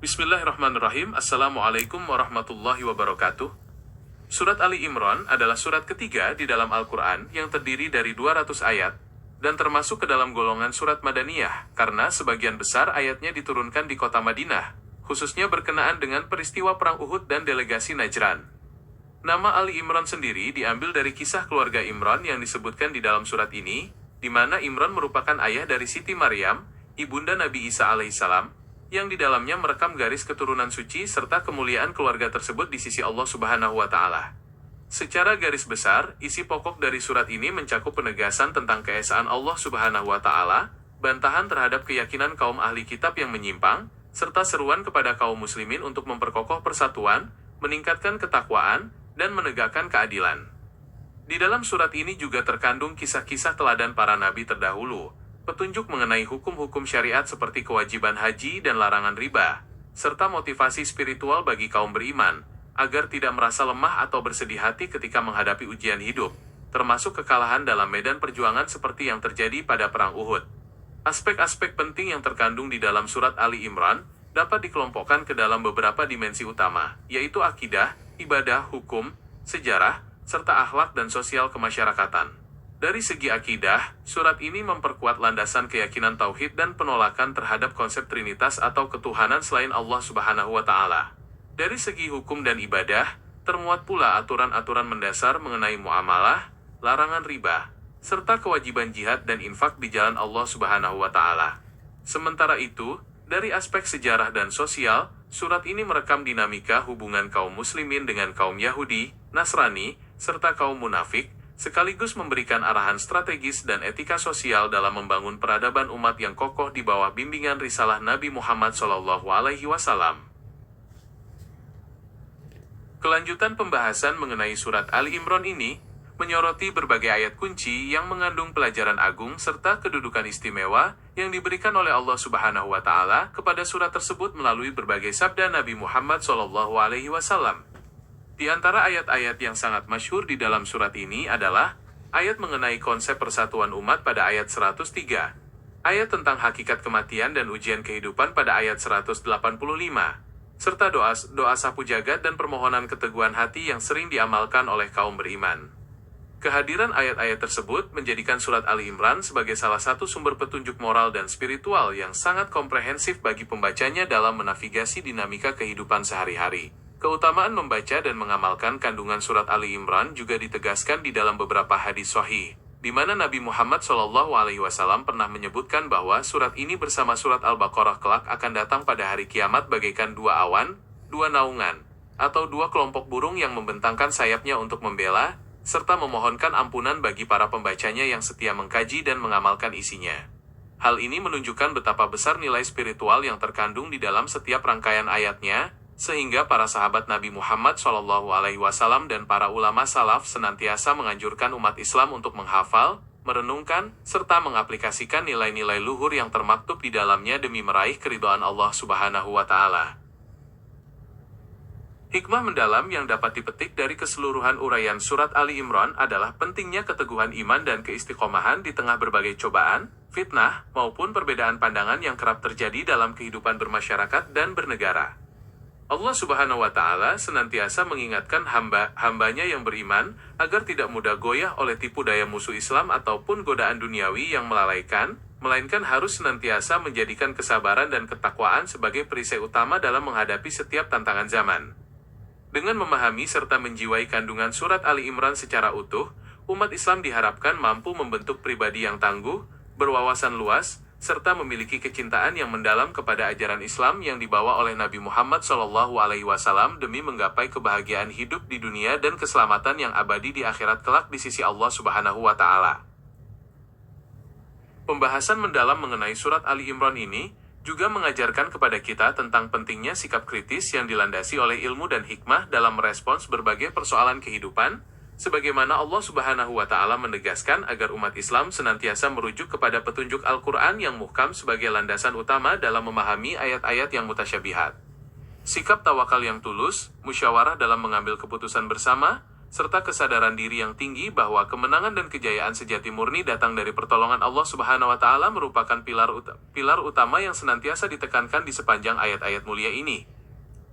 Bismillahirrahmanirrahim. Assalamualaikum warahmatullahi wabarakatuh. Surat Ali Imran adalah surat ketiga di dalam Al-Quran yang terdiri dari 200 ayat, dan termasuk ke dalam golongan surat Madaniyah, karena sebagian besar ayatnya diturunkan di kota Madinah, khususnya berkenaan dengan peristiwa Perang Uhud dan delegasi Najran. Nama Ali Imran sendiri diambil dari kisah keluarga Imran yang disebutkan di dalam surat ini, di mana Imran merupakan ayah dari Siti Maryam, ibunda Nabi Isa alaihissalam, yang di dalamnya merekam garis keturunan suci serta kemuliaan keluarga tersebut di sisi Allah Subhanahu wa Ta'ala. Secara garis besar, isi pokok dari surat ini mencakup penegasan tentang keesaan Allah Subhanahu wa Ta'ala, bantahan terhadap keyakinan kaum ahli kitab yang menyimpang, serta seruan kepada kaum muslimin untuk memperkokoh persatuan, meningkatkan ketakwaan, dan menegakkan keadilan. Di dalam surat ini juga terkandung kisah-kisah teladan para nabi terdahulu, petunjuk mengenai hukum-hukum syariat seperti kewajiban haji dan larangan riba, serta motivasi spiritual bagi kaum beriman, agar tidak merasa lemah atau bersedih hati ketika menghadapi ujian hidup, termasuk kekalahan dalam medan perjuangan seperti yang terjadi pada Perang Uhud. Aspek-aspek penting yang terkandung di dalam surat Ali Imran dapat dikelompokkan ke dalam beberapa dimensi utama, yaitu akidah, ibadah, hukum, sejarah, serta akhlak dan sosial kemasyarakatan. Dari segi akidah, surat ini memperkuat landasan keyakinan tauhid dan penolakan terhadap konsep trinitas atau ketuhanan selain Allah Subhanahu wa Ta'ala. Dari segi hukum dan ibadah, termuat pula aturan-aturan mendasar mengenai muamalah, larangan riba, serta kewajiban jihad dan infak di jalan Allah Subhanahu wa Ta'ala. Sementara itu, dari aspek sejarah dan sosial, surat ini merekam dinamika hubungan kaum muslimin dengan kaum Yahudi, Nasrani, serta kaum munafik, sekaligus memberikan arahan strategis dan etika sosial dalam membangun peradaban umat yang kokoh di bawah bimbingan risalah Nabi Muhammad SAW. Kelanjutan pembahasan mengenai surat Ali Imran ini menyoroti berbagai ayat kunci yang mengandung pelajaran agung serta kedudukan istimewa yang diberikan oleh Allah Subhanahu wa Ta'ala kepada surat tersebut melalui berbagai sabda Nabi Muhammad SAW. Di antara ayat-ayat yang sangat masyhur di dalam surat ini adalah ayat mengenai konsep persatuan umat pada ayat 103, ayat tentang hakikat kematian dan ujian kehidupan pada ayat 185, serta doa sapu jagat dan permohonan keteguhan hati yang sering diamalkan oleh kaum beriman. Kehadiran ayat-ayat tersebut menjadikan surat Ali Imran sebagai salah satu sumber petunjuk moral dan spiritual yang sangat komprehensif bagi pembacanya dalam menavigasi dinamika kehidupan sehari-hari. Keutamaan membaca dan mengamalkan kandungan surat Ali Imran juga ditegaskan di dalam beberapa hadis sahih, di mana Nabi Muhammad SAW pernah menyebutkan bahwa surat ini bersama surat Al-Baqarah kelak akan datang pada hari kiamat bagaikan dua awan, dua naungan, atau dua kelompok burung yang membentangkan sayapnya untuk membela, serta memohonkan ampunan bagi para pembacanya yang setia mengkaji dan mengamalkan isinya. Hal ini menunjukkan betapa besar nilai spiritual yang terkandung di dalam setiap rangkaian ayatnya, sehingga para sahabat Nabi Muhammad SAW dan para ulama salaf senantiasa menganjurkan umat Islam untuk menghafal, merenungkan, serta mengaplikasikan nilai-nilai luhur yang termaktub di dalamnya demi meraih keridhaan Allah Subhanahu wa Ta'ala. Hikmah mendalam yang dapat dipetik dari keseluruhan uraian surat Ali Imran adalah pentingnya keteguhan iman dan keistiqomahan di tengah berbagai cobaan, fitnah, maupun perbedaan pandangan yang kerap terjadi dalam kehidupan bermasyarakat dan bernegara. Allah Subhanahu wa Ta'ala senantiasa mengingatkan hamba-hambanya yang beriman agar tidak mudah goyah oleh tipu daya musuh Islam ataupun godaan duniawi yang melalaikan, melainkan harus senantiasa menjadikan kesabaran dan ketakwaan sebagai perisai utama dalam menghadapi setiap tantangan zaman. Dengan memahami serta menjiwai kandungan surat Ali Imran secara utuh, umat Islam diharapkan mampu membentuk pribadi yang tangguh, berwawasan luas, serta memiliki kecintaan yang mendalam kepada ajaran Islam yang dibawa oleh Nabi Muhammad SAW demi menggapai kebahagiaan hidup di dunia dan keselamatan yang abadi di akhirat kelak di sisi Allah Subhanahu wa Ta'ala. Pembahasan mendalam mengenai surat Ali Imran ini juga mengajarkan kepada kita tentang pentingnya sikap kritis yang dilandasi oleh ilmu dan hikmah dalam merespons berbagai persoalan kehidupan, sebagaimana Allah Subhanahu wa Ta'ala menegaskan agar umat Islam senantiasa merujuk kepada petunjuk Al-Quran yang muhkam sebagai landasan utama dalam memahami ayat-ayat yang mutasyabihat. Sikap tawakal yang tulus, musyawarah dalam mengambil keputusan bersama, serta kesadaran diri yang tinggi bahwa kemenangan dan kejayaan sejati murni datang dari pertolongan Allah Subhanahu wa Ta'ala merupakan pilar utama yang senantiasa ditekankan di sepanjang ayat-ayat mulia ini.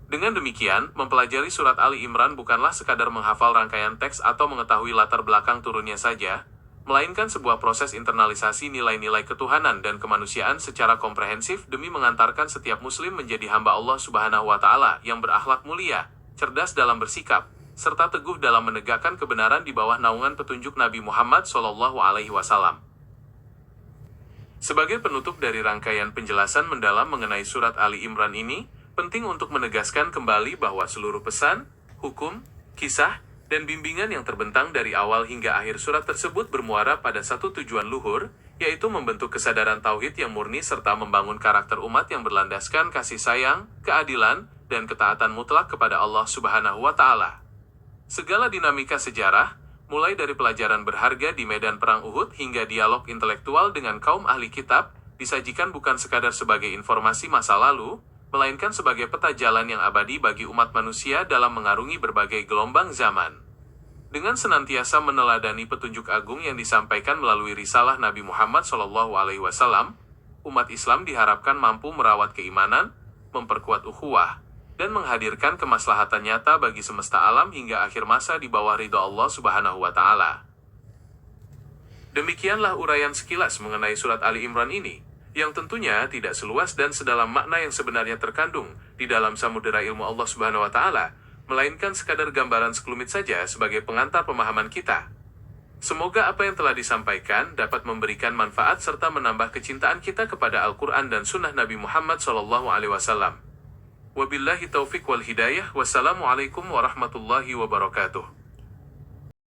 Dengan demikian, mempelajari surat Ali Imran bukanlah sekadar menghafal rangkaian teks atau mengetahui latar belakang turunnya saja, melainkan sebuah proses internalisasi nilai-nilai ketuhanan dan kemanusiaan secara komprehensif demi mengantarkan setiap muslim menjadi hamba Allah Subhanahu wa Ta'ala yang berakhlak mulia, cerdas dalam bersikap, serta teguh dalam menegakkan kebenaran di bawah naungan petunjuk Nabi Muhammad SAW. Sebagai penutup dari rangkaian penjelasan mendalam mengenai surat Ali Imran ini, penting untuk menegaskan kembali bahwa seluruh pesan, hukum, kisah, dan bimbingan yang terbentang dari awal hingga akhir surat tersebut bermuara pada satu tujuan luhur, yaitu membentuk kesadaran tauhid yang murni serta membangun karakter umat yang berlandaskan kasih sayang, keadilan, dan ketaatan mutlak kepada Allah Subhanahu wa Ta'ala. Segala dinamika sejarah, mulai dari pelajaran berharga di medan perang Uhud hingga dialog intelektual dengan kaum ahli kitab, disajikan bukan sekadar sebagai informasi masa lalu, melainkan sebagai peta jalan yang abadi bagi umat manusia dalam mengarungi berbagai gelombang zaman. Dengan senantiasa meneladani petunjuk agung yang disampaikan melalui risalah Nabi Muhammad SAW, umat Islam diharapkan mampu merawat keimanan, memperkuat ukhuwah, dan menghadirkan kemaslahatan nyata bagi semesta alam hingga akhir masa di bawah ridha Allah Subhanahu wa Ta'ala. Demikianlah uraian sekilas mengenai surat Ali Imran ini, yang tentunya tidak seluas dan sedalam makna yang sebenarnya terkandung di dalam samudera ilmu Allah Subhanahu wa Ta'ala, melainkan sekadar gambaran sekelumit saja sebagai pengantar pemahaman kita. Semoga apa yang telah disampaikan dapat memberikan manfaat serta menambah kecintaan kita kepada Al-Quran dan Sunnah Nabi Muhammad SAW. Wabillahi taufiq wal hidayah. Wassalamualaikum warahmatullahi wabarakatuh.